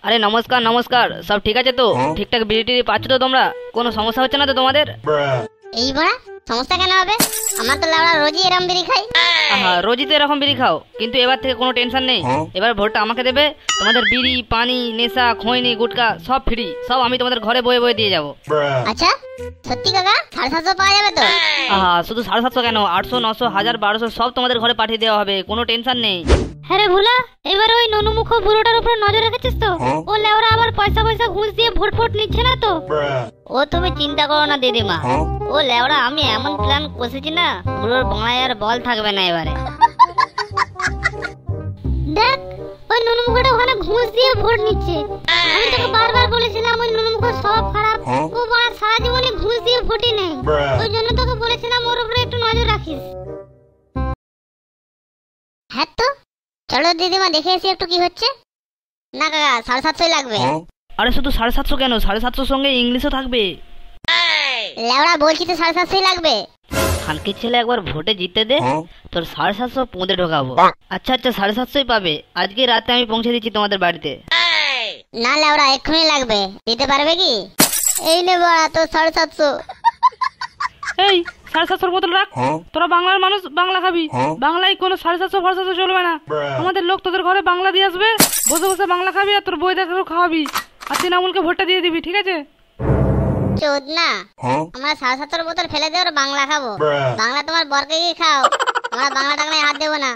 আরে নমস্কার নমস্কার, সব ঠিক আছে তো? ঠিকঠাক বিড়ি টিড়ি পাচ্ছ তো তোমরা? কোনো সমস্যা হচ্ছে না তো তোমাদের? এই বড়া সমস্যা কেন হবে? আমার তো লাউড়া রোজই এরম বিড়ি খাই। আহা, রোজই তো এরকম বিড়ি খাও, কিন্তু এবার থেকে কোনো টেনশন নেই। এবার ভোটটা আমাকে দেবে, তোমাদের বিড়ি পানি নেশা খৈনি গুটকা সব ফ্রি, সব আমি তোমাদের ঘরে বয়ে বয়ে দিয়ে যাবো। আচ্ছা সত্যি কাকা 750 পাওয়া যাবে তো? আহা, শুধু 750 কেন, 800 900 1000 1200 সব তোমাদের ঘরে পাঠিয়ে দেওয়া হবে, কোনো টেনশন নেই। হ্যাঁ রে ভোলা, এবার ওই ননুমুখ বুড়োটার উপর নজর রেখেছিস তো? ও লেওরা আবার পয়সা পয়সা ঘুষ দিয়ে ভোট ফোট নিচ্ছে না তো? ও তুমি চিন্তা করো না দিদিমা, ও লেওরা আমি এমন প্ল্যান কষেছি না, বুড়োর বাংলায় আর বল থাকবে না এবারে। দেখ ওই ননুমুখটা ওখানে ঘুষ দিয়ে ভোট নিচ্ছে। আমি তোকে বারবার বলেছিলাম ওই ননুমুখ সব খারাপ, ও বড় সারা জীবনে ঘুষ দিয়ে ভোটই নেই। ওই জন্য তোকে বলেছিলাম ওর উপরে একটু নজর রাখিস। হ্যাঁ তো চলো দিদিমা দেখে এসি একটু কি হচ্ছে। না কাকা 750 লাগবে। আরে শুধু 750 কেন, 750 সঙ্গে ইংলিশও থাকবে। লেওড়া বলছি তো 750 লাগবে। খানকির ছেলে একবার ভোটে জিতে দে, তোর 750 পুঁতে ঢোকাবো। আচ্ছা আচ্ছা 750 পাবে, আজকে রাতে আমি পৌঁছে দিচ্ছি তোমাদের বাড়িতে। না লেওড়া এক্ষুনি লাগবে, দিতে পারবে কি? এই নে বড়া তো 750। এই 750 বোতল রাখ, তোরা বাংলার মানুষ, বাংলা খাবি। বাংলায় কোনো 750 ফারসাশো চলবে না। আমাদের লোক তোদের ঘরে বাংলা দিয়ে আসবে, বসে বসে বাংলা খাবি আর তোর বই দেখাও খাওয়াবি, আর তৃণমূলকে ভোটটা দিয়ে দিবি, ঠিক আছে? চোদ না, আমরা 750 বোতল ফেলে দিয়ে ওর বাংলা খাবো। বাংলা তোমার বরকে গিয়ে খাও, আমরা বাংলা টাংলায় হাত দেবো না।